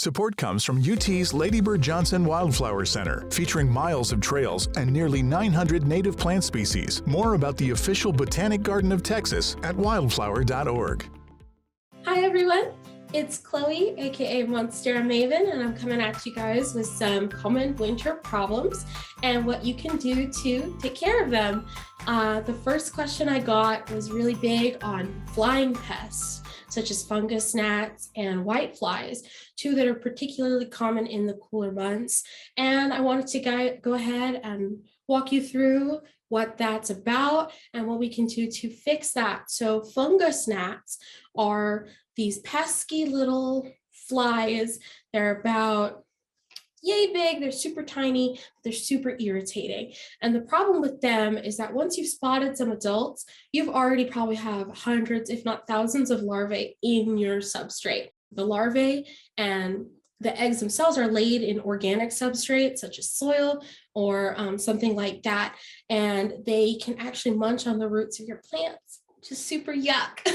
Support comes from UT's Lady Bird Johnson Wildflower Center, featuring miles of trails and nearly 900 native plant species. More about the official Botanic Garden of Texas at wildflower.org. Hi everyone, it's Chloe, aka Monstera Maven, and I'm coming at you guys with some common winter problems and what you can do to take care of them. The first question I got was really big on flying pests, such as fungus gnats and whiteflies, two that are particularly common in the cooler months. And I wanted to go ahead and walk you through what that's about and what we can do to fix that. So fungus gnats are these pesky little flies. They're about yay big, they're super tiny, but they're super irritating. And the problem with them is that once you've spotted some adults, you've already probably have hundreds, if not thousands of larvae in your substrate. The larvae and the eggs themselves are laid in organic substrate, such as soil or something like that. And they can actually munch on the roots of your plants. Just super yuck.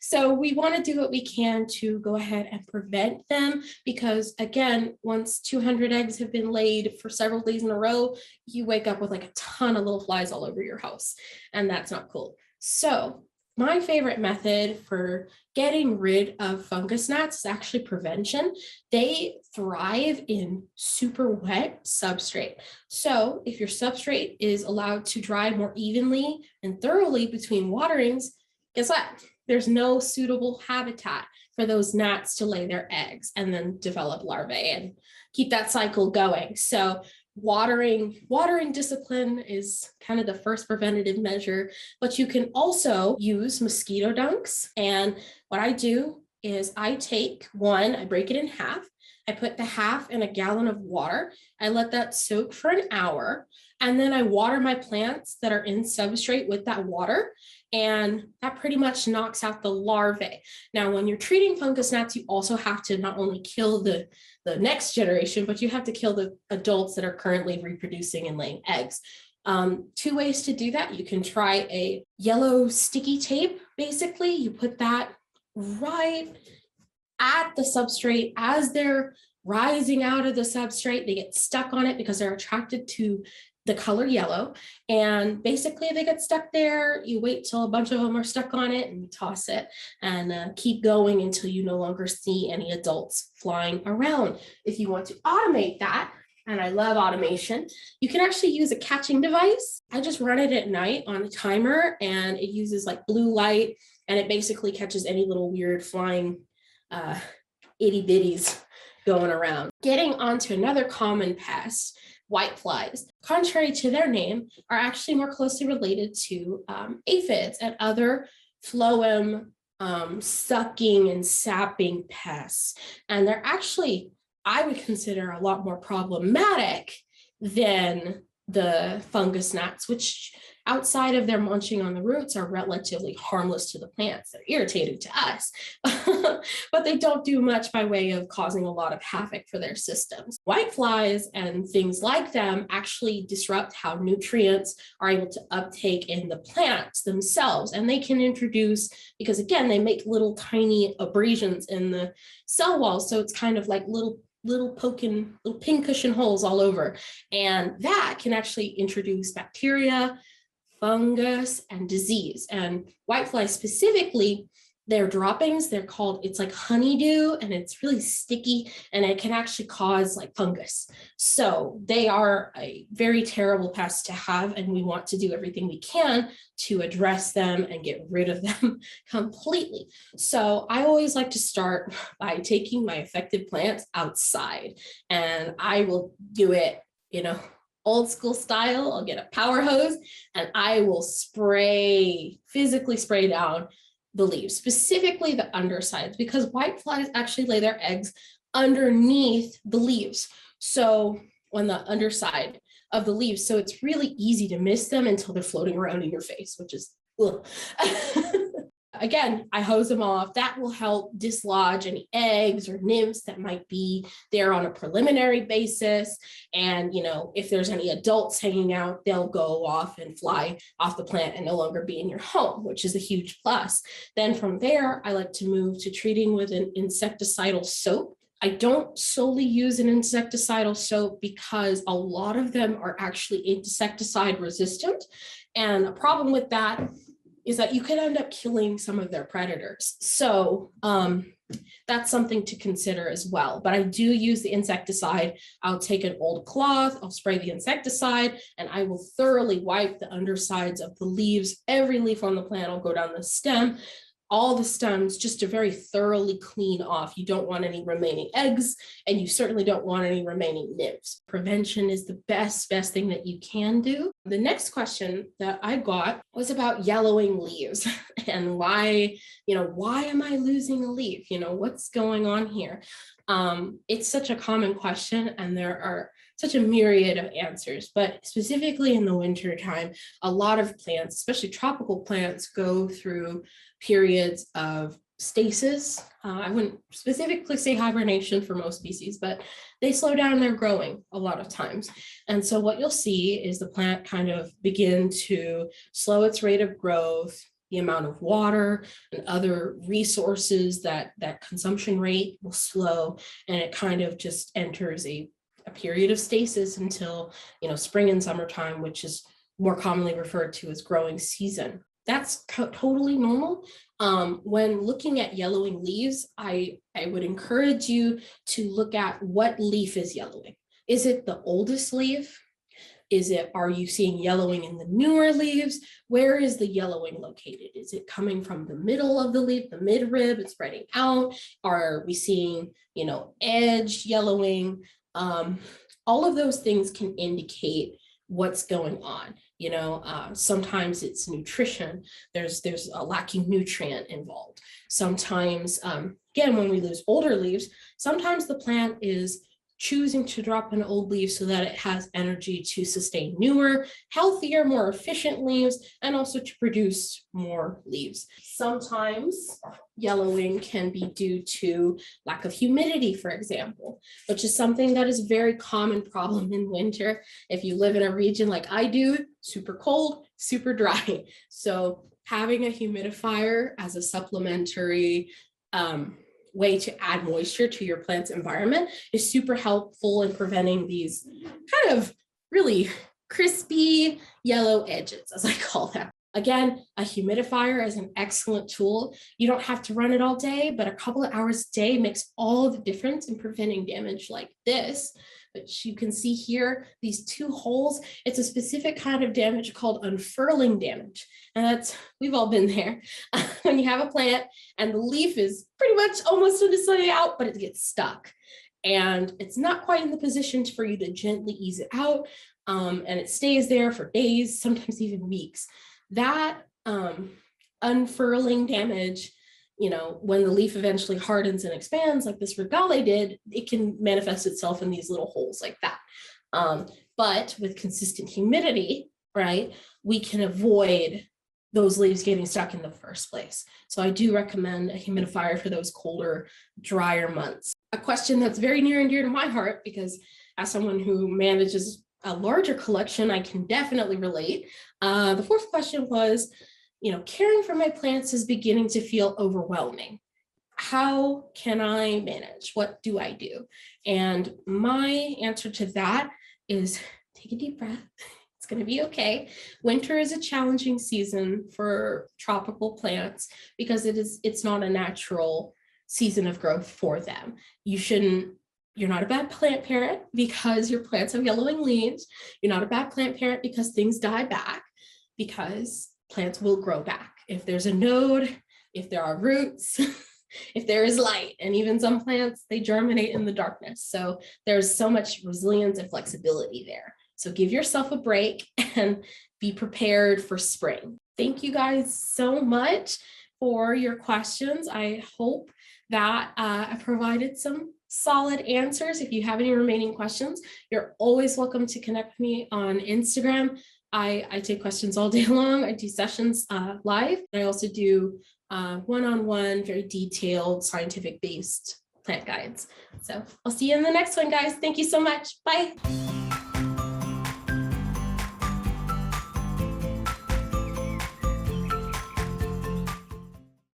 So we want to do what we can to go ahead and prevent them, because again, once 200 eggs have been laid for several days in a row, you wake up with like a ton of little flies all over your house, and that's not cool. So my favorite method for getting rid of fungus gnats is actually prevention. They thrive in super wet substrate. So if your substrate is allowed to dry more evenly and thoroughly between waterings, guess what? There's no suitable habitat for those gnats to lay their eggs and then develop larvae and keep that cycle going. So watering discipline is kind of the first preventative measure, but you can also use mosquito dunks. And what I do is I break it in half. I put the half in a gallon of water. I let that soak for an hour, and then I water my plants that are in substrate with that water, and that pretty much knocks out the larvae. Now, when you're treating fungus gnats, you also have to not only kill the next generation, but you have to kill the adults that are currently reproducing and laying eggs. Two ways to do that. You can try a yellow sticky tape. Basically, you put that right at the substrate as they're rising out of the substrate. They get stuck on it because they're attracted to the color yellow, and basically they get stuck there. You wait till a bunch of them are stuck on it and you toss it and keep going until you no longer see any adults flying around. If you want to automate that, and I love automation, you can actually use a catching device. I just run it at night on a timer, and it uses like blue light, and it basically catches any little weird flying itty bitties going around. Getting onto another common pest, whiteflies, contrary to their name, are actually more closely related to aphids and other phloem sucking and sapping pests. And they're actually, I would consider, a lot more problematic than the fungus gnats, which outside of their munching on the roots are relatively harmless to the plants. They're irritating to us, but they don't do much by way of causing a lot of havoc for their systems. Whiteflies and things like them actually disrupt how nutrients are able to uptake in the plants themselves. And they can introduce, because again, they make little tiny abrasions in the cell walls. So it's kind of like little poking, little pincushion holes all over. And that can actually introduce bacteria, fungus, and disease. And whiteflies specifically, their droppings, it's like honeydew, and it's really sticky, and it can actually cause like fungus. So they are a very terrible pest to have, and we want to do everything we can to address them and get rid of them completely. So I always like to start by taking my affected plants outside, and I will do it, old school style. I'll get a power hose and I will physically spray down the leaves, specifically the undersides, because whiteflies actually lay their eggs underneath the leaves. So on the underside of the leaves. So it's really easy to miss them until they're floating around in your face, which is, Again, I hose them off. That will help dislodge any eggs or nymphs that might be there on a preliminary basis. And, if there's any adults hanging out, they'll go off and fly off the plant and no longer be in your home, which is a huge plus. Then from there, I like to move to treating with an insecticidal soap. I don't solely use an insecticidal soap because a lot of them are actually insecticide resistant. And a problem with that is that you could end up killing some of their predators. So that's something to consider as well. But I do use the insecticide. I'll take an old cloth, I'll spray the insecticide, and I will thoroughly wipe the undersides of the leaves. Every leaf on the plant will go down the stem, all the stems, just to very thoroughly clean off. You don't want any remaining eggs, and you certainly don't want any remaining nymphs. Prevention is the best thing that you can do. The next question that I got was about yellowing leaves and why am I losing a leaf? What's going on here? It's such a common question, and there are such a myriad of answers, but specifically in the winter time, a lot of plants, especially tropical plants, go through periods of stasis. I wouldn't specifically say hibernation for most species, but they slow down their growing a lot of times. And so what you'll see is the plant kind of begin to slow its rate of growth, the amount of water and other resources, that consumption rate will slow, and it kind of just enters a period of stasis until spring and summertime, which is more commonly referred to as growing season. That's totally normal. When looking at yellowing leaves, I would encourage you to look at what leaf is yellowing. Is it the oldest leaf? Are you seeing yellowing in the newer leaves? Where is the yellowing located? Is it coming from the middle of the leaf, the midrib, it's spreading out? Are we seeing, edge yellowing? All of those things can indicate what's going on. Sometimes it's nutrition. There's a lacking nutrient involved. Sometimes, again, when we lose older leaves, sometimes the plant is choosing to drop an old leaf so that it has energy to sustain newer, healthier, more efficient leaves, and also to produce more leaves. Sometimes yellowing can be due to lack of humidity, for example, which is something that is a very common problem in winter. If you live in a region like I do, super cold, super dry. So having a humidifier as a supplementary way to add moisture to your plant's environment is super helpful in preventing these kind of really crispy yellow edges, as I call them. Again, a humidifier is an excellent tool. You don't have to run it all day, but a couple of hours a day makes all the difference in preventing damage like this. But you can see here, these two holes, it's a specific kind of damage called unfurling damage. And we've all been there. When you have a plant and the leaf is pretty much almost on its way out, but it gets stuck. And it's not quite in the position for you to gently ease it out. And it stays there for days, sometimes even weeks. That unfurling damage, when the leaf eventually hardens and expands like this regale did, it can manifest itself in these little holes like that. But with consistent humidity, right, we can avoid those leaves getting stuck in the first place. So I do recommend a humidifier for those colder, drier months. A question that's very near and dear to my heart, because as someone who manages a larger collection, I can definitely relate. The fourth question was, caring for my plants is beginning to feel overwhelming. How can I manage? What do I do? And my answer to that is take a deep breath. It's going to be okay. Winter is a challenging season for tropical plants because it's not a natural season of growth for them. You're not a bad plant parent because your plants have yellowing leaves. You're not a bad plant parent because things die back, because plants will grow back. If there's a node, if there are roots, if there is light, and even some plants, they germinate in the darkness. So there's so much resilience and flexibility there. So give yourself a break and be prepared for spring. Thank you guys so much for your questions. I hope that I provided some solid answers. If you have any remaining questions, you're always welcome to connect with me on Instagram. I take questions all day long. I do sessions live. I also do one-on-one, very detailed, scientific-based plant guides. So I'll see you in the next one, guys. Thank you so much. Bye.